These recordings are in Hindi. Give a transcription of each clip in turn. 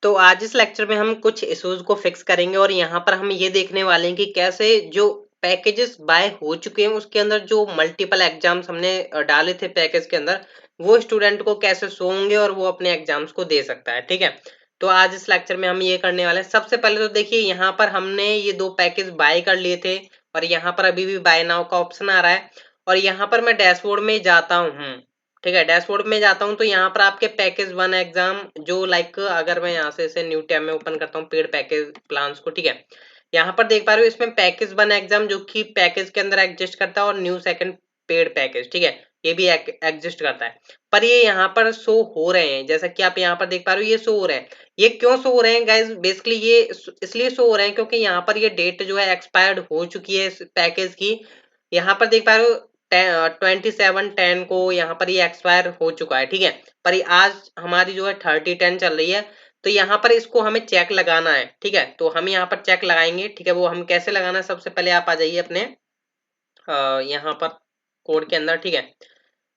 तो आज इस लेक्चर में हम कुछ इश्यूज को फिक्स करेंगे और यहाँ पर हम ये देखने वाले हैं कि कैसे जो पैकेजेस बाय हो चुके हैं उसके अंदर जो मल्टीपल एग्जाम्स हमने डाले थे पैकेज के अंदर, वो स्टूडेंट को कैसे शो होंगे और वो अपने एग्जाम्स को दे सकता है। ठीक है, तो आज इस लेक्चर में हम ये करने वाले हैं। सबसे पहले तो देखिए, यहाँ पर हमने ये दो पैकेज बाय कर लिए थे और यहाँ पर अभी भी बाय नाउ का ऑप्शन आ रहा है और यहाँ पर मैं डैशबोर्ड में जाता हूँ। ठीक है, डैशबोर्ड में जाता हूँ तो यहाँ पर आपके पैकेज वन एग्जाम जो लाइक, अगर मैं यहाँ से इसे न्यू टैब में ओपन करता हूँ पेड पैकेज प्लान्स को। ठीक है, यहाँ पर देख पा रहे हो इसमें पैकेज वन एग्जाम जो कि पैकेज के अंदर एग्जिस्ट करता है और न्यू सेकंड पेड पैकेज, ठीक है, ये भी एग्जिस्ट करता है। पर ये यहाँ पर शो हो रहे हैं, जैसा कि आप यहाँ पर देख पा रहे हो ये शो हो रहे हैं। ये क्यों शो हो रहे हैं गाइज? बेसिकली ये इसलिए शो हो रहे हैं क्योंकि यहाँ पर ये डेट जो है एक्सपायर्ड हो चुकी है इस पैकेज की। यहाँ पर देख पा रहे हो 27/10 को यहाँ पर ये एक्सपायर हो चुका है। ठीक है, पर ये आज हमारी जो है 30/10 चल रही है, तो यहाँ पर इसको हमें चेक लगाना है। ठीक है, तो हम यहाँ पर चेक लगाएंगे। ठीक है, वो हम कैसे लगाना है, सबसे पहले आप आ जाइए अपने यहाँ पर कोड के अंदर। ठीक है,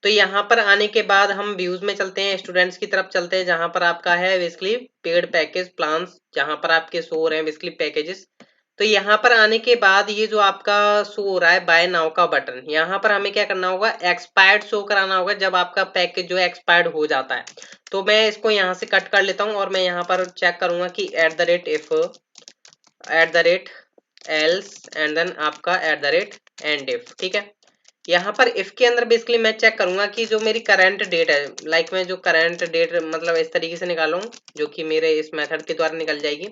तो यहाँ पर आने के बाद हम व्यूज में चलते हैं, स्टूडेंट्स की तरफ चलते हैं, जहां पर आपका है बेसिकली पेड पैकेज प्लान्स, जहां पर आपके शो हो रहे हैं बेसिकली पैकेजेस। तो यहाँ पर आने के बाद ये जो आपका शो हो रहा है बाय नाउ का बटन, यहाँ पर हमें क्या करना होगा, एक्सपायर्ड शो कराना होगा जब आपका पैकेज जो है एक्सपायर्ड हो जाता है। तो मैं इसको यहाँ से कट कर लेता हूँ और मैं यहाँ पर चेक करूंगा कि @if @else एंड देन आपका @end if। ठीक है, यहाँ पर इफ के अंदर बेसिकली मैं चेक करूंगा कि जो मेरी करंट डेट है, लाइक मैं जो करंट डेट मतलब इस तरीके से निकालूं जो कि मेरे इस मेथड के द्वारा निकल जाएगी।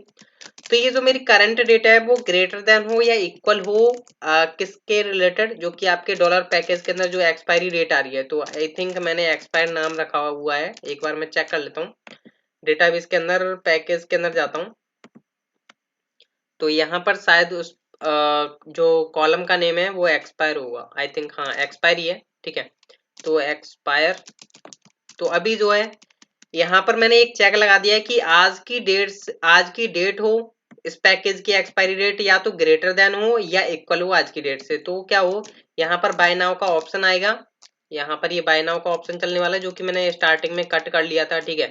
तो ये जो मेरी करंट डेट है वो ग्रेटर देन हो या इक्वल हो किसके रिलेटेड, जो कि आपके डॉलर पैकेज के अंदर जो एक्सपायरी डेट आ रही है। तो आई थिंक मैंने एक्सपायर नाम रखा हुआ है, एक बार मैं चेक कर लेता हूँ। डेटाबेस के अंदर पैकेज के अंदर जाता हूँ तो यहाँ पर शायद उस जो कॉलम का नेम है वो एक्सपायर होगा, आई थिंक। हाँ, एक्सपायर ही है। ठीक है, तो एक्सपायर, तो अभी जो है यहाँ पर मैंने एक चेक लगा दिया है कि आज की डेट हो, इस पैकेज की एक्सपायरी डेट या तो ग्रेटर देन हो या इक्वल हो आज की डेट से। तो क्या हो, यहाँ पर बाय नाउ का ऑप्शन आएगा, यहाँ पर ये बाय नाउ का ऑप्शन चलने वाला है जो कि मैंने स्टार्टिंग में कट कर लिया था। ठीक है,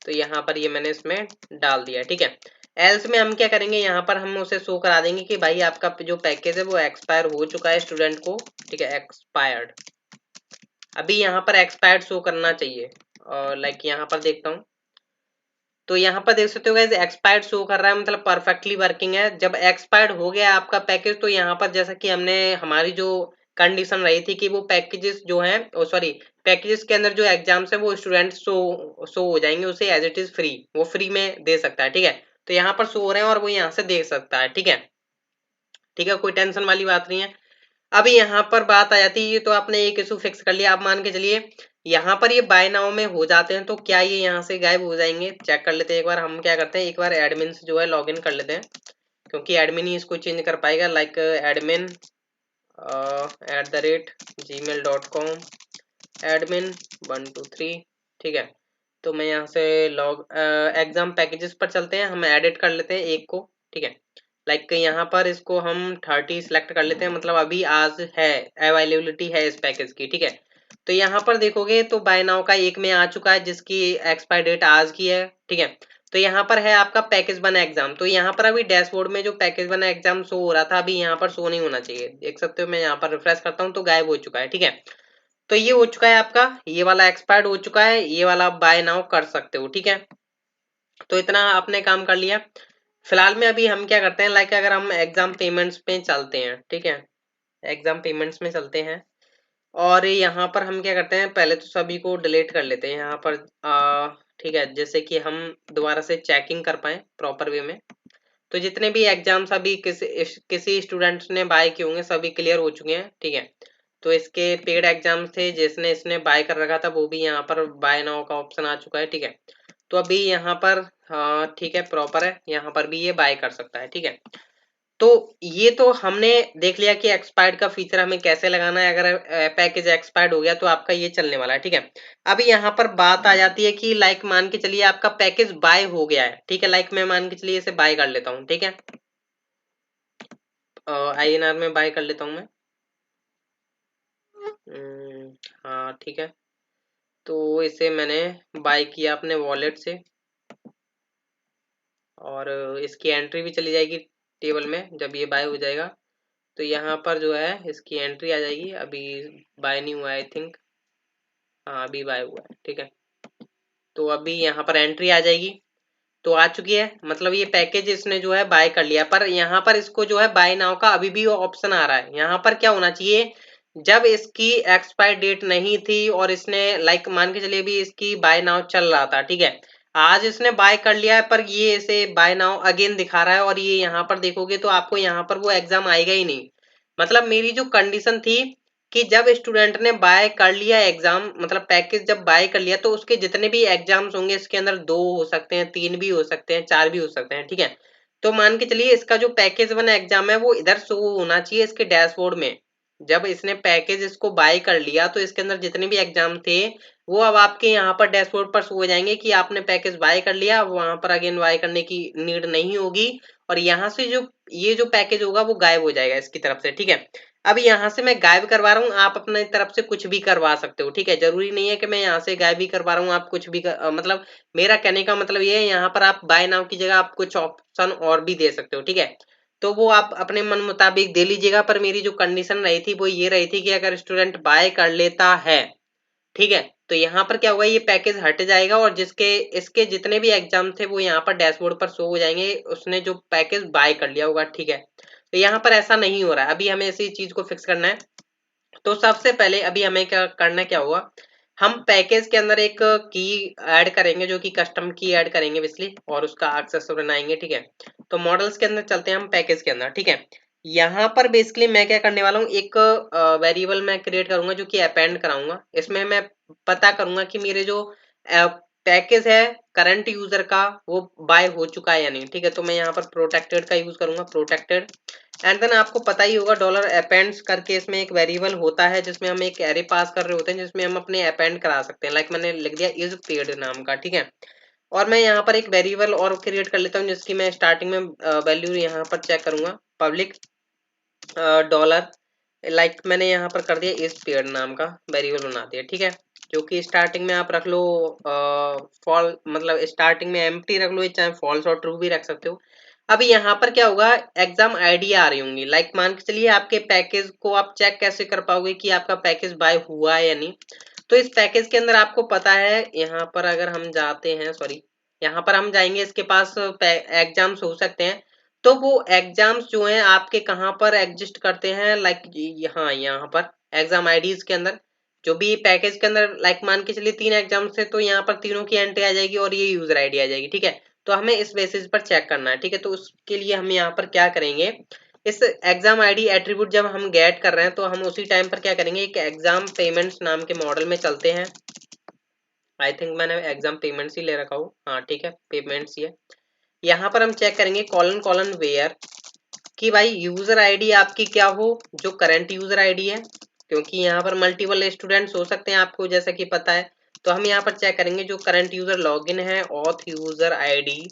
तो यहाँ पर ये मैंने इसमें डाल दिया। ठीक है, एल्स में हम क्या करेंगे, यहाँ पर हम उसे शो करा देंगे कि भाई आपका जो पैकेज है वो एक्सपायर हो चुका है स्टूडेंट को। ठीक है, एक्सपायर्ड, अभी यहाँ पर एक्सपायर्ड शो करना चाहिए। और लाइक यहाँ पर देखता हूँ तो यहाँ पर देख सकते हो गाइस एक्सपायर्ड शो कर रहा है, मतलब परफेक्टली वर्किंग है। जब एक्सपायर्ड हो गया आपका पैकेज तो यहाँ पर जैसा कि हमने हमारी जो कंडीशन रही थी कि वो पैकेजेस जो हैं, ओ सॉरी, पैकेजेस के अंदर जो एग्जाम्स है वो स्टूडेंट शो हो जाएंगे, उसे एज इट इज फ्री, वो फ्री में दे सकता है। ठीक है, तो यहाँ पर शो हो रहे हैं और वो यहाँ से देख सकता है। ठीक है, ठीक है, कोई टेंशन वाली बात नहीं है। अभी यहाँ पर बात आ जाती है, ये तो आपने एक इशू फिक्स कर लिया। आप मान के चलिए यहाँ पर ये बाय नाउ में हो जाते हैं तो क्या ये यहाँ से गायब हो जाएंगे? चेक कर लेते हैं एक बार। हम क्या करते हैं, एक बार एडमिन से जो है लॉग इन कर लेते हैं, क्योंकि एडमिन ही इसको चेंज कर पाएगा। Like admin @gmail.com admin123। ठीक है, तो मैं यहाँ से लॉग एग्जाम पैकेजेस पर चलते हैं, हम एडिट कर लेते हैं एक को। ठीक है, लाइक यहाँ पर इसको हम 30 सेलेक्ट कर लेते हैं, मतलब अभी आज है, अवेलेबिलिटी है इस पैकेज की। ठीक है, तो यहाँ पर देखोगे तो बाय नाउ का एक में आ चुका है जिसकी एक्सपायर डेट आज की है। ठीक है, तो यहाँ पर है आपका पैकेज बना एग्जाम। तो यहाँ पर अभी डैशबोर्ड में जो पैकेज बना एग्जाम शो हो रहा था अभी यहाँ पर शो नहीं होना चाहिए, देख सकते हो। मैं यहाँ पर रिफ्रेश करता हूँ तो गायब हो चुका है। ठीक है, तो ये हो चुका है आपका, ये वाला एक्सपायर्ड हो चुका है, ये वाला आप बाय नाउ कर सकते हो। ठीक है, तो इतना आपने काम कर लिया। फिलहाल में अभी हम क्या करते हैं, लाइक अगर हम एग्जाम पेमेंट्स पे चलते हैं, ठीक है, एग्जाम पेमेंट्स में चलते हैं और यहाँ पर हम क्या करते हैं, पहले तो सभी को डिलीट कर लेते हैं यहाँ पर। ठीक है, जैसे कि हम दोबारा से चेकिंग कर पाए प्रॉपर वे में। तो जितने भी एग्जाम्स अभी किसी स्टूडेंट्स ने बाय किए होंगे सभी क्लियर हो चुके हैं। ठीक है, तो इसके पेड एग्जाम्स थे जिसने इसने बाय कर रखा था वो भी यहाँ पर बाय नाउ का ऑप्शन आ चुका है। ठीक है, तो अभी यहाँ पर हाँ ठीक है, प्रॉपर है, यहाँ पर भी ये बाय कर सकता है। ठीक है, तो ये तो हमने देख लिया कि एक्सपायर्ड का फीचर हमें कैसे लगाना है। अगर पैकेज एक्सपायर्ड हो गया तो आपका ये चलने वाला है। ठीक है, अभी यहाँ पर बात आ जाती है कि लाइक मान के चलिए आपका पैकेज बाय हो गया है। ठीक है, लाइक मैं मान के चलिए इसे बाय कर लेता हूँ। ठीक है, INR में बाय कर लेता हूँ मैं। हाँ ठीक है, तो इसे मैंने बाय किया अपने वॉलेट से। और इसकी एंट्री भी चली जाएगी टेबल में जब ये बाय हो जाएगा। तो यहाँ पर जो है इसकी एंट्री आ जाएगी। अभी बाय नहीं हुआ आई थिंक, हाँ अभी बाय हुआ है, ठीक है। तो अभी यहाँ पर एंट्री आ जाएगी, तो आ चुकी है, मतलब ये पैकेज इसने जो है बाय कर लिया। पर यहाँ पर इसको जो है बाय नाउ का अभी भी ऑप्शन आ रहा है। यहाँ पर क्या होना चाहिए, जब इसकी एक्सपायर डेट नहीं थी और इसने लाइक मान के चलिए भी इसकी बाय नाउ चल रहा था, ठीक है। आज इसने बाय कर लिया है पर ये इसे बाय नाउ अगेन दिखा रहा है, और ये यहाँ पर देखोगे तो आपको यहाँ पर वो एग्जाम आएगा ही नहीं। मतलब मेरी जो कंडीशन थी कि जब स्टूडेंट ने बाय कर लिया एग्जाम, मतलब पैकेज जब बाय कर लिया, तो उसके जितने भी एग्जाम्स होंगे इसके अंदर 2 हो सकते हैं, 3 भी हो सकते हैं, 4 भी हो सकते हैं, ठीक है। तो मान के चलिए इसका जो पैकेज 1 एग्जाम है वो इधर शो होना चाहिए इसके डैशबोर्ड में। जब इसने पैकेज इसको बाय कर लिया तो इसके अंदर जितने भी एग्जाम थे वो अब आपके यहाँ पर डैशबोर्ड पर शो हो जाएंगे कि आपने पैकेज बाय कर लिया। वहां पर अगेन बाय करने की नीड नहीं होगी, और यहाँ से जो ये जो पैकेज होगा वो गायब हो जाएगा इसकी तरफ से, ठीक है। अब यहाँ से मैं गायब करवा रहा हूँ, आप अपने तरफ से कुछ भी करवा सकते हो, ठीक है। जरूरी नहीं है कि मैं यहाँ से गायब ही करवा रहा हूँ, आप कुछ भी मतलब मेरा कहने का मतलब ये है, यहाँ पर आप बाय नाउ की जगह आप कुछ ऑप्शन और भी दे सकते हो, ठीक है। तो वो आप अपने मन मुताबिक दे लीजिएगा, पर मेरी जो कंडीशन रही थी वो ये रही थी कि अगर स्टूडेंट बाय कर लेता है, ठीक है, तो यहाँ पर क्या होगा, ये पैकेज हट जाएगा और जिसके इसके जितने भी एग्जाम थे वो यहाँ पर डैशबोर्ड पर शो हो जाएंगे, उसने जो पैकेज बाय कर लिया होगा, ठीक है। तो यहाँ पर ऐसा नहीं हो रहा है, अभी हमें इसी चीज को फिक्स करना है। तो सबसे पहले अभी हमें क्या करना, क्या होगा, हम पैकेज के अंदर एक की ऐड करेंगे जो कि कस्टम की ऐड करेंगे बेसिकली, और उसका एक्सेस बनाएंगे, ठीक है। तो मॉडल्स के अंदर चलते हैं हम, पैकेज के अंदर, ठीक है। यहाँ पर बेसिकली मैं क्या करने वाला हूँ, एक वेरिएबल मैं क्रिएट करूंगा जो कि अपेंड कराऊंगा। इसमें मैं पता करूंगा कि मेरे जो पैकेज है करंट यूजर का वो बाय हो चुका है या नहीं, ठीक है। तो मैं यहाँ पर प्रोटेक्टेड का यूज करूंगा, प्रोटेक्टेड। एंड देन आपको पता ही होगा डॉलर अपेंड्स करके इसमें एक वेरिएबल होता है जिसमें हम एक एरे पास कर रहे होते हैं, जिसमें हम अपने अपेंड करा सकते हैं। लाइक मैंने लिख दिया इज पेड नाम का, ठीक है। और मैं यहाँ पर एक वेरिएबल और क्रिएट कर लेता हूँ जिसकी मैं स्टार्टिंग में वैल्यू यहाँ पर चेक करूंगा, पब्लिक डॉलर, लाइक मैंने यहाँ पर कर दिया इस पेड नाम का वेरिएबल बना दिया, ठीक है। जो कि स्टार्टिंग में आप रख लो फॉल, मतलब स्टार्टिंग में एम्प्टी रख लो, चाहे फॉल्स और ट्रू भी रख सकते हो। अभी यहाँ पर क्या होगा, एग्जाम आईडी आ रही होंगी। लाइक मान के चलिए आपके पैकेज को आप चेक कैसे कर पाओगे कि आपका पैकेज बाय हुआ है या नहीं। तो इस पैकेज के अंदर आपको पता है, यहाँ पर अगर हम जाते हैं, सॉरी यहाँ पर हम जाएंगे, इसके पास एग्जाम्स हो सकते हैं। तो वो एग्जाम्स जो हैं आपके कहाँ पर एग्जिस्ट करते हैं, लाइक यहाँ पर एग्जाम आईडीज के अंदर जो भी पैकेज के अंदर, लाइक मान के चलिए 3 एग्जाम्स है तो यहाँ पर तीनों की एंट्री आ जाएगी और ये यूजर आईडी आ जाएगी, ठीक है। तो हमें इस बेसिस पर चेक करना है, ठीक है। तो उसके लिए हम यहाँ पर क्या करेंगे, इस एग्जाम आईडी एट्रीब्यूट जब हम गेट कर रहे हैं तो हम उसी टाइम पर क्या करेंगे, एक एग्जाम पेमेंट्स नाम के मॉडल में चलते हैं। आई थिंक मैंने एग्जाम पेमेंट्स ही ले रखा हूँ, हाँ ठीक है, पेमेंट्स ही है। यहाँ पर हम चेक करेंगे कॉलन कॉलन वेयर कि भाई यूजर आईडी आपकी क्या हो, जो करंट यूजर आईडी है, क्योंकि यहाँ पर मल्टीपल स्टूडेंट्स हो सकते हैं आपको जैसा कि पता है। तो हम यहाँ पर चेक करेंगे जो करंट यूजर लॉगिन है ऑथ यूजर आईडी,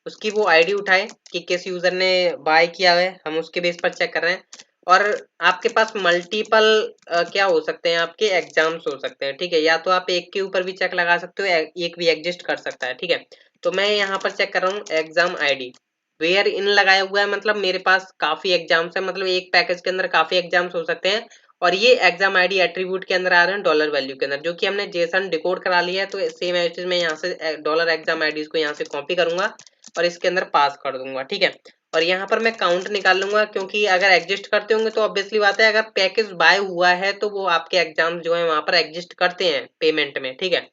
उसकी वो आईडी उठाए कि किस यूजर ने बाय किया है, हम उसके बेस पर चेक कर रहे हैं। और आपके पास मल्टीपल क्या हो सकते हैं, आपके एग्जाम्स हो सकते हैं, ठीक है। या तो आप एक के ऊपर भी चेक लगा सकते हो, एक भी एग्जिस्ट कर सकता है, ठीक है। तो मैं यहाँ पर चेक कर रहा हूँ एग्जाम आईडी वेयर इन लगाया हुआ है, मतलब मेरे पास काफी एग्जाम्स है, मतलब एक पैकेज के अंदर काफी एग्जाम्स हो सकते हैं। और ये एग्जाम आईडी एट्रीब्यूट के अंदर आ रहे हैं डॉलर वैल्यू के अंदर, जो कि हमने जेसन डिकोड करा लिया है। तो सेम चीज मैं यहाँ से डॉलर एग्जाम आईडीज को यहाँ से कॉपी करूंगा और इसके अंदर पास कर दूंगा, ठीक है। और यहाँ पर मैं काउंट निकाल लूंगा, क्योंकि अगर एग्जिस्ट करते होंगे तो ऑब्वियसली बात है, अगर पैकेज बाय हुआ है तो वो आपके एग्जाम जो है वहां पर एग्जिस्ट करते हैं पेमेंट में, ठीक है।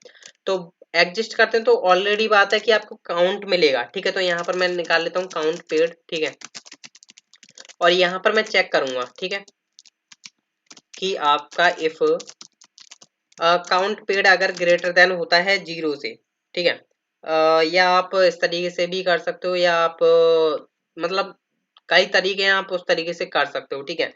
तो एग्जिस्ट करते हैं तो ऑलरेडी बात है कि आपको काउंट मिलेगा, ठीक है। तो यहाँ पर मैं निकाल लेता हूँ काउंट पेड, ठीक है। और यहाँ पर मैं चेक करूंगा, ठीक है, कि आपका इफ काउंट पेड अगर ग्रेटर देन होता है 0 से, ठीक है। या आप इस तरीके से भी कर सकते हो, या आप मतलब कई तरीके हैं, आप उस तरीके से कर सकते हो, ठीक है।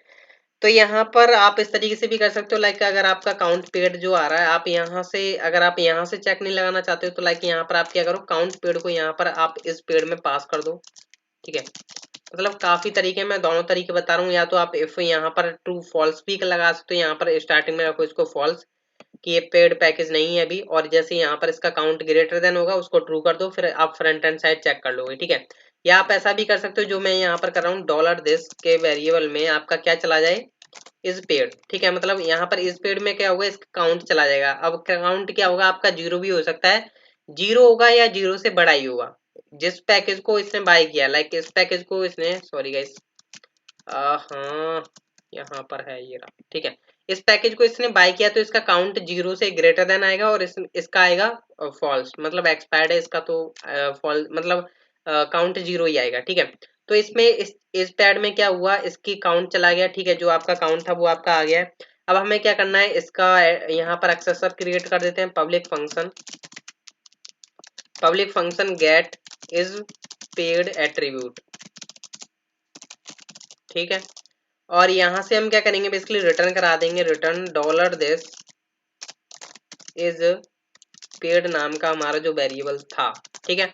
तो यहाँ पर आप इस तरीके से भी कर सकते हो, लाइक अगर आपका काउंट पेड जो आ रहा है, आप यहाँ से अगर आप यहाँ से चेक नहीं लगाना चाहते हो तो लाइक यहाँ पर आप क्या करो, काउंट पेड को यहाँ पर आप इस पेड में पास कर दो, ठीक है। मतलब काफी तरीके, मैं दोनों तरीके बता रहा हूँ। या तो आप इफ यहाँ पर ट्रू फॉल्स भी लगा सकते हो, यहाँ पर स्टार्टिंग में रखो इसको फॉल्स, कि ये पेड पैकेज नहीं है अभी, और जैसे यहाँ पर इसका काउंट ग्रेटर देन होगा उसको ट्रू कर दो, फिर आप फ्रंट एंड साइड चेक कर लोगे, ठीक है। या आप ऐसा भी कर सकते हो जो मैं यहाँ पर कर रहा हूँ, डॉलर दिस के वेरिएबल में आपका क्या चला जाए, इज पेड, ठीक है। मतलब यहाँ पर इज पेड में क्या होगा, इसका काउंट चला जाएगा। अब काउंट क्या होगा आपका, जीरो भी हो सकता है, जीरो होगा या जीरो से बड़ा ही होगा। जिस पैकेज को इसने बाय किया, लाइक इस पैकेज को इसने, सॉरी गाइस, हाँ यहाँ पर है ये रहा, ठीक है। इस पैकेज को इसने बाय किया तो इसका काउंट जीरो से ग्रेटर देन आएगा, और इसका आएगा फॉल्स, मतलब एक्सपायर्ड है इसका, तो फॉल्स मतलब काउंट जीरो ही आएगा, ठीक है। तो इसमें इस पैड में क्या हुआ, इसकी काउंट चला गया, ठीक है। जो आपका काउंट था वो आपका आ गया है। अब हमें क्या करना है, इसका यहाँ पर एक्सेसर क्रिएट कर देते हैं, public function get is paid attribute, ठीक है। और यहाँ से हम क्या करेंगे, बेसिकली रिटर्न करा देंगे, return dollar this is paid नाम का हमारा जो वेरिएबल था, ठीक है।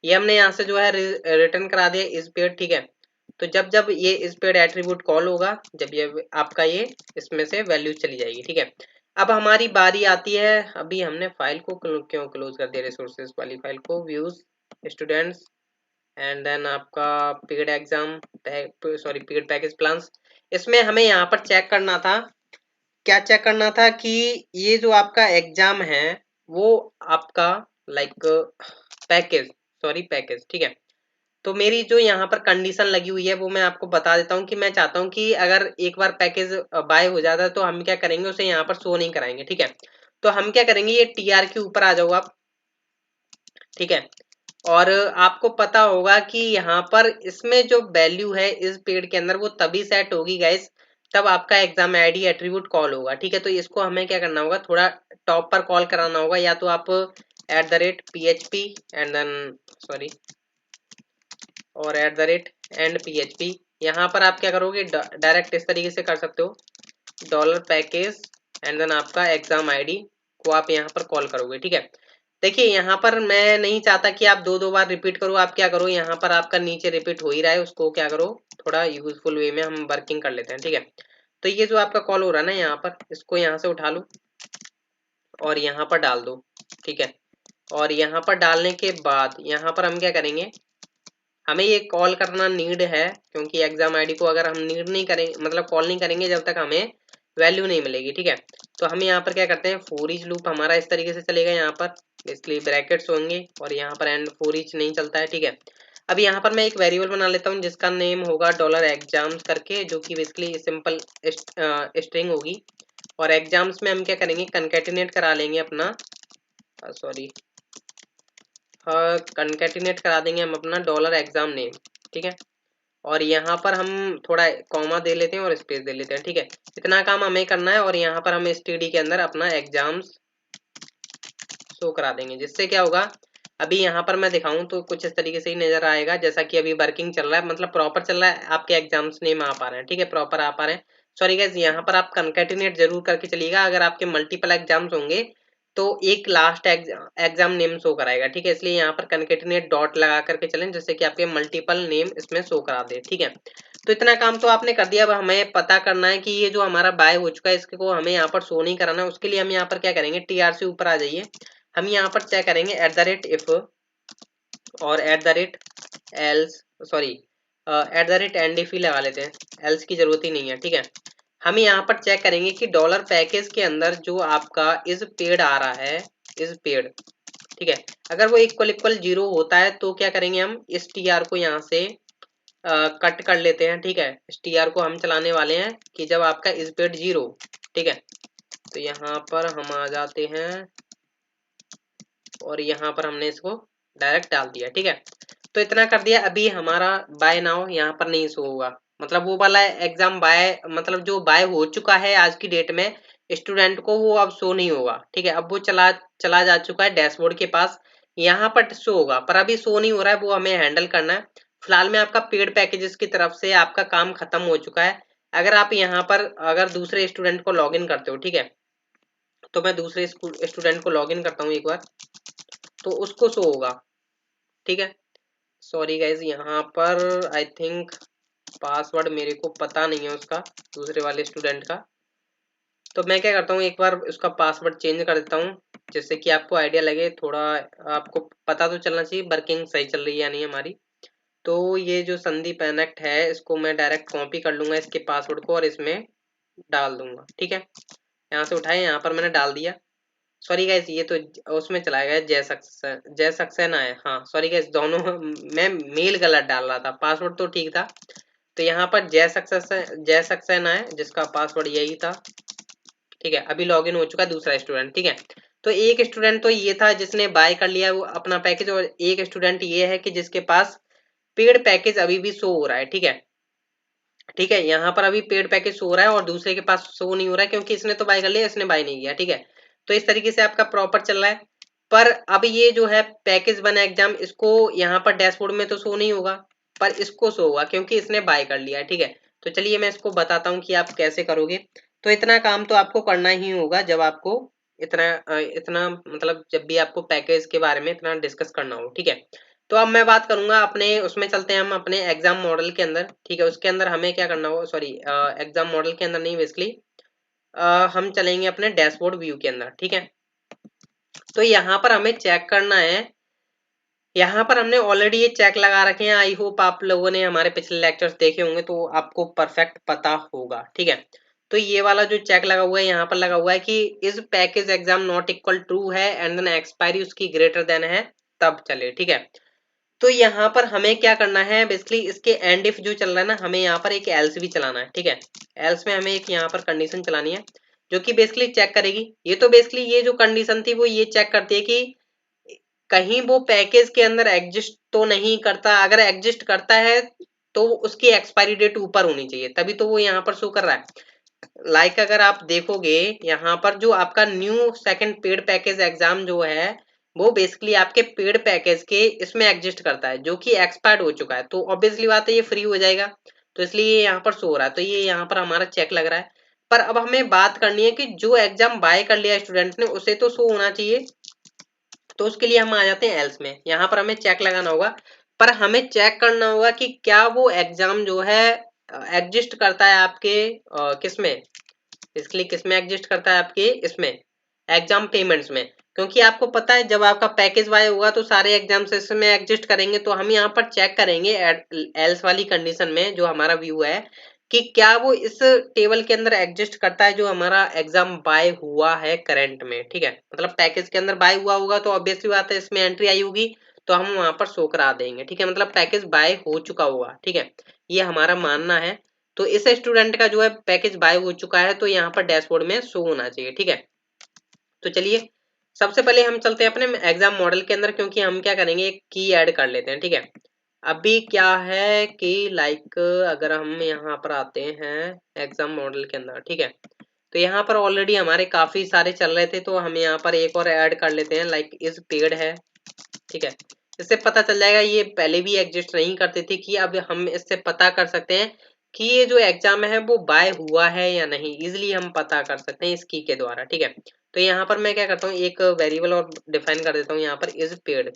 ये हमने यहाँ से जो है रिटर्न करा दिया इज पेड, ठीक है। तो जब जब ये इज पेड एट्रीब्यूट कॉल होगा, जब ये आपका ये इसमें से वैल्यू चली जाएगी, ठीक है। अब हमारी बारी आती है, अभी हमने फाइल को क्यों क्लोज कर दिया, रिसोर्सेज वाली फाइल को, व्यूज स्टूडेंट्स एंड देन आपका paid exam, sorry paid package plans. इसमें हमें यहाँ पर चेक करना था, क्या चेक करना था कि ये जो आपका एग्जाम है वो आपका लाइक पैकेज, सॉरी पैकेज, ठीक है। तो मेरी जो यहाँ पर कंडीशन लगी हुई है वो मैं आपको बता देता हूँ कि मैं चाहता हूँ कि अगर एक बार पैकेज बाय हो जाता है तो हम क्या करेंगे, उसे यहाँ पर शो नहीं कराएंगे, ठीक है। तो हम क्या करेंगे, ये टीआर के ऊपर आ जाओ आप, ठीक है। और आपको पता होगा कि यहाँ पर इसमें जो वैल्यू है इस पेड के अंदर वो तभी सेट होगी गाइस, तब आपका एग्जाम आईडी एट्रीब्यूट कॉल होगा, ठीक है। तो इसको हमें क्या करना होगा, थोड़ा टॉप पर कॉल कराना होगा, या तो आप @php एंड देन सॉरी और @एंड php, यहाँ पर आप क्या करोगे, डायरेक्ट इस तरीके से कर सकते हो, डॉलर पैकेज एंड देन आपका एग्जाम आईडी को आप यहाँ पर कॉल करोगे, ठीक है। देखिए यहाँ पर मैं नहीं चाहता कि आप दो दो बार रिपीट करो, आप क्या करो, यहाँ पर आपका नीचे रिपीट हो ही रहा है, उसको क्या करो, थोड़ा यूजफुल वे में हम वर्किंग कर लेते हैं, ठीक है। तो ये जो आपका कॉल हो रहा है ना यहाँ पर, इसको यहाँ से उठा लो और यहाँ पर डाल दो, ठीक है। और यहाँ पर डालने के बाद यहाँ पर हम क्या करेंगे, हमें ये कॉल करना नीड है, क्योंकि एग्जाम आईडी को अगर हम नीड नहीं करेंगे, मतलब कॉल नहीं करेंगे जब तक हमें वैल्यू नहीं मिलेगी, ठीक है। तो हम यहाँ पर क्या करते हैं, फोर ईच लूप हमारा इस तरीके से चलेगा, यहाँ पर इसलिए ब्रैकेट्स होंगे और यहाँ पर एंड फोर ईच नहीं चलता है, ठीक है। अब यहाँ पर मैं एक वेरिएबल बना लेता हूँ जिसका नेम होगा डॉलर एग्जाम्स करके, जो कि बेसिकली सिंपल स्ट्रिंग होगी। और एग्जाम्स में हम क्या करेंगे, कंकैटिनेट करा लेंगे अपना, सॉरी कंकैटिनेट करा देंगे हम अपना डॉलर एग्जाम नेम, ठीक है। और यहाँ पर हम थोड़ा कॉमा दे लेते हैं और स्पेस दे लेते हैं, ठीक है। इतना काम हमें करना है, और यहाँ पर हम std के अंदर अपना एग्जाम्स शो करा देंगे, जिससे क्या होगा, अभी यहाँ पर मैं दिखाऊं तो कुछ इस तरीके से ही नजर आएगा, जैसा कि अभी वर्किंग चल रहा है, मतलब प्रॉपर चल रहा है, आपके एग्जाम्स नेम आ पा रहे हैं, ठीक है, प्रॉपर आ पा रहे हैं। सॉरी गाइस, यहाँ पर आप कंकैटिनेट जरूर करके चलिएगा, अगर आपके मल्टीपल एग्जाम्स होंगे तो एक लास्ट एग्जाम नेम शो कराएगा, ठीक है। इसलिए यहाँ पर कंकैटिनेट डॉट लगा करके चलें, जिससे कि आपके मल्टीपल नेम इसमें शो करा दे, ठीक है। तो इतना काम तो आपने कर दिया। अब हमें पता करना है कि ये जो हमारा बाय हो चुका है इसको हमें यहाँ पर शो नहीं कराना है। उसके लिए हम यहाँ पर क्या करेंगे, टीआर से ऊपर आ जाइए, हम यहाँ पर चेक करेंगे @if और @else, सॉरी @end if ही लगा लेते हैं, एल्स की जरूरत ही नहीं है, ठीक है। हम यहाँ पर चेक करेंगे कि डॉलर पैकेज के अंदर जो आपका इज पेड आ रहा है, इज पेड, ठीक है। अगर वो इक्वल इक्वल जीरो होता है तो क्या करेंगे, हम इस टीआर को यहाँ से कट कर लेते हैं, ठीक है। इस टीआर को हम चलाने वाले हैं कि जब आपका इज पेड जीरो, ठीक है। तो यहाँ पर हम आ जाते हैं और यहाँ पर हमने इसको डायरेक्ट डाल दिया, ठीक है। तो इतना कर दिया। अभी हमारा बाय नाउ यहाँ पर नहीं शो होगा, मतलब वो वाला एग्जाम बाय, मतलब जो बाय हो चुका है आज की डेट में स्टूडेंट को, वो अब शो नहीं होगा, ठीक है। अब वो चला चला जा चुका है डैशबोर्ड के पास, यहाँ पर शो होगा, पर अभी शो नहीं हो रहा है, वो हमें हैंडल करना है। फिलहाल में आपका पेड पैकेजेस की तरफ से आपका काम खत्म हो चुका है। अगर आप यहाँ पर अगर दूसरे स्टूडेंट को लॉग इन करते हो, ठीक है, तो मैं दूसरे स्टूडेंट को लॉग इन करता हूँ एक बार, तो उसको शो होगा, ठीक है। सॉरी गाइज, यहाँ पर आई थिंक पासवर्ड मेरे को पता नहीं है उसका, दूसरे वाले स्टूडेंट का, तो मैं क्या करता हूँ, एक बार उसका पासवर्ड चेंज कर देता हूँ, जिससे कि आपको आइडिया लगे थोड़ा, आपको पता तो चलना चाहिए वर्किंग सही चल रही है या नहीं हमारी। तो ये जो संदीप एनेक्ट है, इसको मैं डायरेक्ट कॉपी कर लूंगा इसके पासवर्ड को और इसमें डाल दूंगा। ठीक है, यहाँ से उठाए, यहाँ पर मैंने डाल दिया। सॉरी गाइस, ये तो उसमें चला गया, जय सक्सेना है। हाँ सॉरी गाइस, दोनों मैं मेल गलत डाल रहा था, पासवर्ड तो ठीक था। तो यहाँ पर जय सक्सेना है, जिसका पासवर्ड यही था। ठीक है, अभी लॉगिन हो चुका दूसरा स्टूडेंट। ठीक है, तो एक स्टूडेंट तो ये था जिसने बाय कर लिया वो अपना पैकेज, और एक स्टूडेंट ये है कि जिसके पास पेड पैकेज अभी भी शो हो रहा है। ठीक है, ठीक है, यहाँ पर अभी पेड पैकेज शो हो रहा है और दूसरे के पास शो नहीं हो रहा है, क्योंकि इसने तो बाय कर लिया, इसने बाय नहीं किया। ठीक है, तो इस तरीके से आपका प्रॉपर चल रहा है। पर अब ये जो है पैकेज 1 एग्जाम, इसको यहाँ पर डैशबोर्ड में तो शो नहीं होगा, पर इसको शो होगा क्योंकि इसने बाय कर लिया है। ठीक है, तो चलिए मैं इसको बताता हूँ कि आप कैसे करोगे। तो इतना काम तो आपको करना ही होगा जब आपको इतना मतलब जब भी आपको पैकेज के बारे में इतना डिस्कस करना हो। ठीक है, तो अब मैं बात करूंगा अपने उसमें, चलते हैं हम अपने एग्जाम मॉडल के अंदर। ठीक है, उसके अंदर हमें क्या करना होगा, सॉरी एग्जाम मॉडल के अंदर नहीं, बेसिकली हम चलेंगे अपने डैशबोर्ड व्यू के अंदर। ठीक है, तो यहाँ पर हमें चेक करना है, यहाँ पर हमने ऑलरेडी ये चेक लगा रखे हैं। आई होप आप लोगों ने हमारे पिछले लेक्चर्स देखे होंगे तो आपको परफेक्ट पता होगा। ठीक है, तो ये वाला जो चेक लगा हुआ है, यहाँ पर लगा हुआ है कि इस package exam not equal true है एंड देन एक्सपायरी उसकी ग्रेटर देन है, तब चले। ठीक है, तो यहाँ पर हमें क्या करना है, बेसिकली इसके एंड इफ जो चल रहा है ना, हमें यहाँ पर एक एल्स भी चलाना है। ठीक है, एल्स में हमें एक यहाँ पर कंडीशन चलानी है जो कि बेसिकली चेक करेगी, ये तो बेसिकली ये जो कंडीशन थी वो ये चेक करती है कि कहीं वो पैकेज के अंदर एग्जिस्ट तो नहीं करता, अगर एग्जिस्ट करता है तो उसकी एक्सपायरी डेट ऊपर होनी चाहिए, तभी तो वो यहाँ पर शो कर रहा है। लाइक अगर आप देखोगे यहाँ पर जो आपका new second paid package exam जो है, वो बेसिकली आपके पेड पैकेज के इसमें एग्जिस्ट करता है, जो कि एक्सपायर्ड हो चुका है। तो ऑब्वियसली बात है ये फ्री हो जाएगा, तो इसलिए यहाँ पर शो हो रहा है। तो ये यहाँ पर हमारा चेक लग रहा है। पर अब हमें बात करनी है कि जो एग्जाम बाय कर लिया स्टूडेंट ने, उसे तो शो होना चाहिए। तो उसके लिए हम आ जाते हैं एल्स में, यहाँ पर हमें चेक लगाना होगा। पर हमें चेक करना होगा कि क्या वो एग्जाम जो है एग्जिस्ट करता है आपके किसमें, इसलिए किसमें एग्जिस्ट करता है आपके इसमें एग्जाम पेमेंट्स में। क्योंकि आपको पता है जब आपका पैकेज वाई होगा तो सारे एग्जाम्स इसमें एग्जिस्ट करेंगे। तो हम यहाँ पर चेक करेंगे एल्स वाली कंडीशन में जो हमारा व्यू है कि क्या वो इस टेबल के अंदर एग्जिस्ट करता है जो हमारा एग्जाम बाय हुआ है करंट में। ठीक है, मतलब पैकेज के अंदर बाय हुआ होगा तो ऑब्वियसली बात है इसमें एंट्री आई होगी, तो हम वहां पर शो करा देंगे। ठीक है, मतलब पैकेज बाय हो चुका होगा। ठीक है, ये हमारा मानना है। तो इस स्टूडेंट का जो है पैकेज बाय हो चुका है, तो यहाँ पर डैशबोर्ड में शो होना चाहिए। ठीक है, तो चलिए सबसे पहले हम चलते हैं अपने एग्जाम मॉडल के अंदर, क्योंकि हम क्या करेंगे एक की ऐड कर लेते हैं। ठीक है, अभी क्या है कि लाइक अगर हम यहाँ पर आते हैं एग्जाम मॉडल के अंदर, ठीक है, तो यहाँ पर ऑलरेडी हमारे काफी सारे चल रहे थे, तो हम यहाँ पर एक और ऐड कर लेते हैं, लाइक इस पेड है। ठीक है, इससे पता चल जाएगा, ये पहले भी एग्जिस्ट नहीं करते थे, कि अब हम इससे पता कर सकते हैं कि ये जो एग्जाम है वो बाय हुआ है या नहीं, इजिली हम पता कर सकते हैं इस की के द्वारा। ठीक है, तो यहाँ पर मैं क्या करता हूँ, एक वेरिएबल और डिफाइन कर देता हूँ यहाँ पर इज पेड।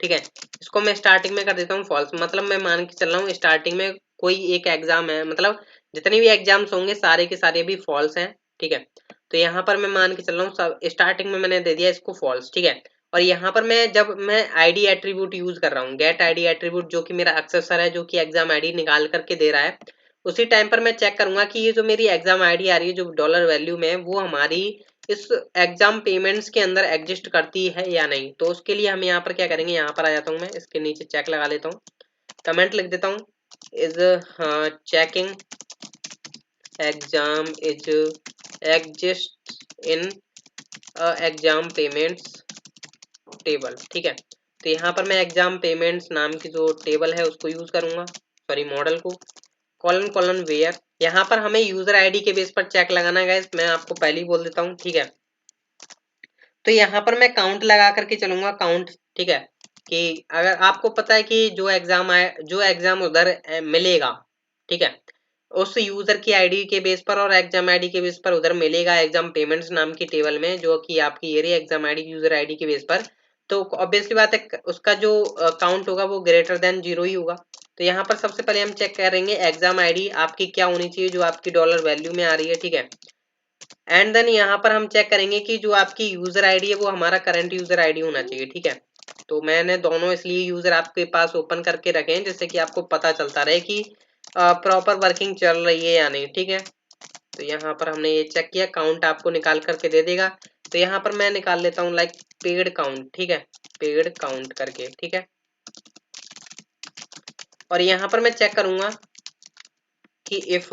ठीक है, इसको मैं स्टार्टिंग में कर देता हूँ फॉल्स, मतलब मैं मान के चल रहा हूँ स्टार्टिंग में कोई एक एग्जाम है, मतलब जितने भी एग्जाम्स होंगे सारे के सारे भी फॉल्स हैं। ठीक है, तो यहाँ पर मैं मान के चल रहा हूँ सब स्टार्टिंग में मैंने दे दिया इसको फॉल्स। ठीक है, और यहाँ पर मैं जब मैं आईडी एट्रीब्यूट यूज कर रहा हूँ, गेट आईडी एट्रीब्यूट, जो कि मेरा एक्सेसर है जो कि एग्जाम आईडी निकाल करके दे रहा है, उसी टाइम पर मैं चेक करूंगा कि ये जो मेरी एग्जाम आईडी आ रही है जो डॉलर वैल्यू में, वो हमारी इस एग्जाम पेमेंट्स के अंदर एग्जिस्ट करती है या नहीं। तो उसके लिए हम यहाँ पर क्या करेंगे, यहाँ पर आ जाता हूँ मैं, इसके नीचे चेक लगा लेता हूँ, कमेंट लिख देता हूँ, is checking exam is exist in exam payments table. ठीक है, तो यहाँ पर मैं एग्जाम पेमेंट्स नाम की जो टेबल है उसको यूज करूंगा, सॉरी मॉडल को, कॉलन कॉलन वेयर। यहाँ पर हमें यूजर आईडी के बेस पर चेक लगाना है गाइस, मैं आपको पहले ही बोल देता हूँ। ठीक है, तो यहाँ पर मैं काउंट लगा करके चलूंगा, काउंट। ठीक है, कि अगर आपको पता है कि जो एग्जाम आए, जो एग्जाम उधर मिलेगा, ठीक है, उस यूजर की आईडी के बेस पर और एग्जाम आईडी के बेस पर उधर मिलेगा एग्जाम पेमेंट्स नाम की टेबल में, जो कि आपकी ये रही एग्जाम आईडी यूजर आईडी के बेस पर, तो ऑब्वियसली बात है उसका जो काउंट होगा वो ग्रेटर देन 0 ही होगा। तो यहाँ पर सबसे पहले हम चेक करेंगे एग्जाम आईडी आपकी क्या होनी चाहिए, जो आपकी डॉलर वैल्यू में आ रही है, ठीक है। एंड देन यहाँ पर हम चेक करेंगे कि जो आपकी यूजर आईडी है वो हमारा करंट यूजर आईडी होना चाहिए, ठीक है। तो मैंने दोनों इसलिए यूजर आपके पास ओपन करके रखे हैं जिससे कि आपको पता चलता रहे कि प्रॉपर वर्किंग चल रही है या नहीं, ठीक है। तो यहाँ पर हमने ये चेक किया, काउंट आपको निकाल करके दे देगा। तो यहाँ पर मैं निकाल लेता हूँ लाइक पेड काउंट, ठीक है, पेड काउंट करके, ठीक है। और यहाँ पर मैं चेक करूंगा कि इफ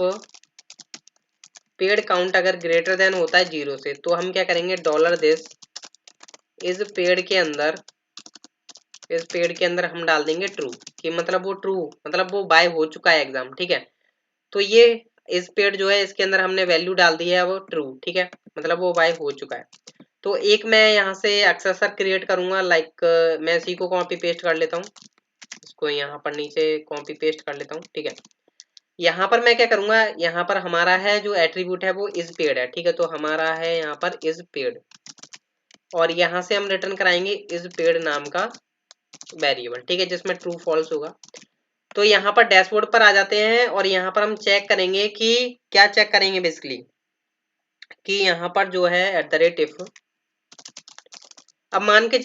पेड काउंट अगर ग्रेटर देन होता है 0 से, तो हम क्या करेंगे, डॉलर दिस इस पेड के अंदर, इस पेड के अंदर हम डाल देंगे ट्रू, कि मतलब वो ट्रू, मतलब वो बाय हो चुका है एग्जाम, ठीक है। तो ये इस पेड जो है इसके अंदर हमने वैल्यू डाल दी है वो ट्रू, ठीक है, मतलब वो बाय हो चुका है। तो एक मैं यहाँ से एक्सेसर क्रिएट करूंगा, लाइक मैं इसी को कॉपी पेस्ट कर लेता हूँ, इसको यहाँ पर नीचे कॉपी पेस्ट कर लेता हूँ, ठीक है। यहाँ पर मैं क्या करूंगा, यहाँ पर हमारा है जो एट्रीब्यूट है वो इज पेड है, ठीक है। तो हमारा है यहाँ पर इज पेड, और यहाँ से हम रिटर्न कराएंगे इज पेड नाम का वेरिएबल, ठीक है, जिसमें ट्रू फॉल्स होगा। तो यहाँ पर डैशबोर्ड पर आ जाते हैं और यहाँ पर हम चेक करेंगे कि क्या चेक करेंगे बेसिकली, कि यहाँ पर जो है एट द रेट इफ, अब मान के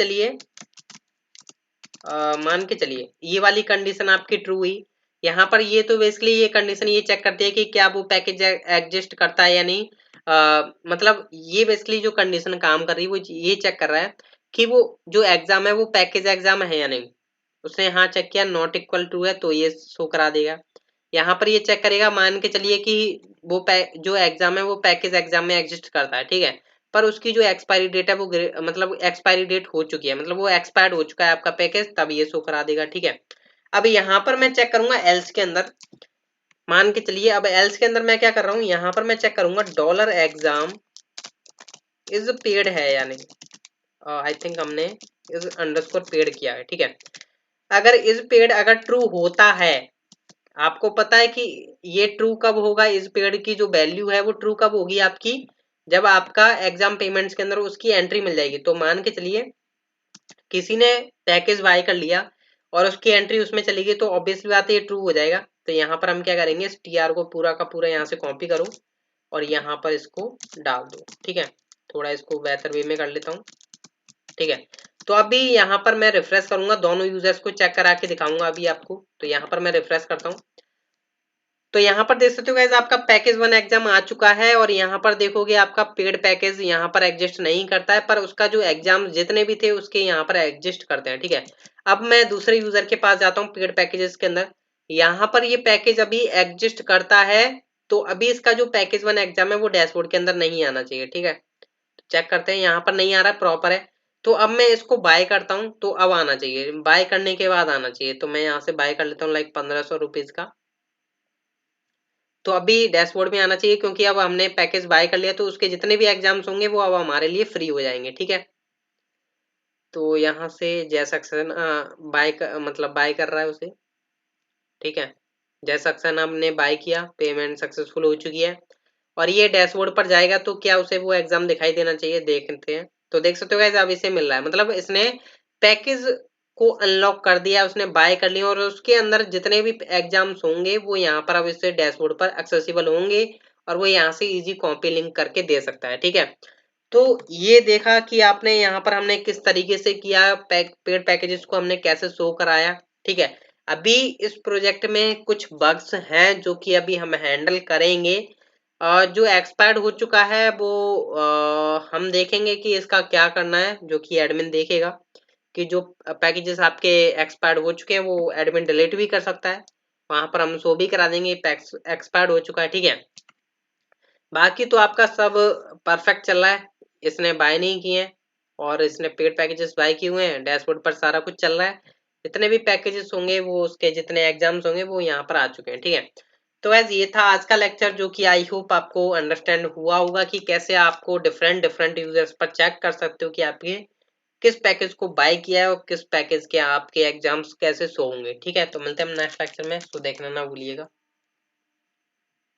चलिए ये वाली कंडीशन आपकी ट्रू हुई। यहाँ पर ये तो बेसिकली ये कंडीशन ये चेक करती है कि क्या वो पैकेज एग्जिस्ट करता है या नहीं। मतलब ये बेसिकली जो कंडीशन काम कर रही है वो ये चेक कर रहा है कि वो जो एग्जाम है वो पैकेज एग्जाम है या नहीं। उसने हाँ चेक किया, नॉट इक्वल टू है तो ये शो करा देगा। यहाँ पर ये चेक करेगा, मान के चलिए कि वो जो एग्जाम है वो पैकेज एग्जाम में एग्जिस्ट करता है, ठीक है, पर उसकी जो एक्सपायरी डेट है वो मतलब एक्सपायरी डेट हो चुकी है, मतलब वो एक्सपायर्ड हो चुका है आपका पैकेज, तब ये शो करा देगा, ठीक है। अब यहाँ पर मैं चेक करूंगा एल्स के अंदर, मान के चलिए अब एल्स के अंदर मैं क्या कर रहा हूँ, यहाँ पर मैं चेक करूंगा डॉलर एग्जाम इज पेड है या नहीं। आई थिंक हमने इज अंडरस्कोर पेड किया है, ठीक है। अगर इज पेड अगर ट्रू होता है, आपको पता है कि ये ट्रू कब होगा, इस पेड की जो वैल्यू है वो ट्रू कब होगी आपकी, जब आपका एग्जाम पेमेंट्स के अंदर उसकी एंट्री मिल जाएगी। तो मान के चलिए किसी ने पैकेज बाय कर लिया और उसकी एंट्री उसमें चली गई, तो ऑब्वियसली बात है ये ट्रू हो जाएगा। तो यहाँ पर हम क्या करेंगे, इस टीआर को पूरा का पूरा यहाँ से कॉपी करो और यहाँ पर इसको डाल दो, ठीक है। थोड़ा इसको बेहतर वे में कर लेता हूँ, ठीक है। तो अभी यहाँ पर मैं रिफ्रेश करूंगा, दोनों यूजर्स को चेक करा के दिखाऊंगा अभी आपको। तो यहाँ पर मैं रिफ्रेश करता हूँ, तो यहाँ पर देख सकते हो गाइस आपका पैकेज 1 एग्जाम आ चुका है, और यहाँ पर देखोगे आपका पेड पैकेज यहाँ पर एग्जिस्ट नहीं करता है, पर उसका जो एग्जाम जितने भी थे उसके यहाँ पर एग्जिस्ट करते हैं, ठीक है। अब मैं दूसरे यूजर के पास जाता हूँ पेड पैकेजेस के अंदर, यहाँ पर ये पैकेज अभी एग्जिस्ट करता है, तो अभी इसका जो पैकेज 1 एग्जाम है वो डैशबोर्ड के अंदर नहीं आना चाहिए, ठीक है। चेक करते हैं, यहाँ पर नहीं आ रहा है, प्रॉपर है। तो अब मैं इसको बाय करता हूँ, तो अब आना चाहिए, बाय करने के बाद आना चाहिए। तो मैं यहाँ से बाय कर लेता हूँ लाइक 1500 रुपीज का, तो अभी डैशबोर्ड में आना चाहिए, क्योंकि अब हमने पैकेज बाय कर लिया, तो उसके जितने भी एग्जाम्स होंगे वो अब हमारे लिए फ्री हो जाएंगे, ठीक है। तो यहाँ से जैसा मतलब बाय कर रहा है उसे, ठीक है। जैसा सक्सेन हमने बाय किया, पेमेंट सक्सेसफुल हो चुकी है, और ये डैशबोर्ड पर जाएगा तो क्या उसे वो एग्जाम दिखाई देना चाहिए, देखते हैं। तो देख सकते हो गाइस अब इसे मिल रहा है, मतलब इसने पैकेज को अनलॉक कर दिया, उसने बाय कर लिया, और उसके अंदर जितने भी एग्जाम्स होंगे वो यहाँ पर अब इससे डैशबोर्ड पर एक्सेसिबल होंगे, और वो यहाँ से इजी कॉपी लिंक करके दे सकता है, ठीक है। तो ये देखा कि आपने यहाँ पर हमने किस तरीके से किया, पेड पैकेजेस को हमने कैसे शो कराया, ठीक है। अभी इस प्रोजेक्ट में कुछ बग्स हैं जो कि अभी हम हैंडल करेंगे, जो एक्सपायर्ड हो चुका है वो हम देखेंगे कि इसका क्या करना है, जो कि एडमिन देखेगा कि जो पैकेजेस आपके एक्सपायर्ड हो चुके हैं वो एडमिन डिलीट भी कर सकता है, वहां पर हम शो भी करा देंगे एक्सपायर्ड हो चुका है, ठीक है। बाकी तो आपका सब परफेक्ट चल रहा है, इसने बाय नहीं किए हैं और इसने पेड पैकेजेस बाय किए हुए हैं, डैशबोर्ड पर सारा कुछ चल रहा है, जितने भी पैकेजेस होंगे वो उसके जितने एग्जाम्स होंगे वो यहाँ पर आ चुके हैं, ठीक है। तो वैस ये था आज का लेक्चर, जो कि आई होप आपको अंडरस्टैंड हुआ होगा कि कैसे आपको डिफरेंट डिफरेंट यूजर्स पर चेक कर सकते हो कि आपके किस पैकेज को बाय किया है और किस पैकेज के आपके एग्जाम्स कैसे शो होंगे, ठीक है। तो मिलते हैं नेक्स्ट लेक्चर में, तो देखना ना भूलिएगा।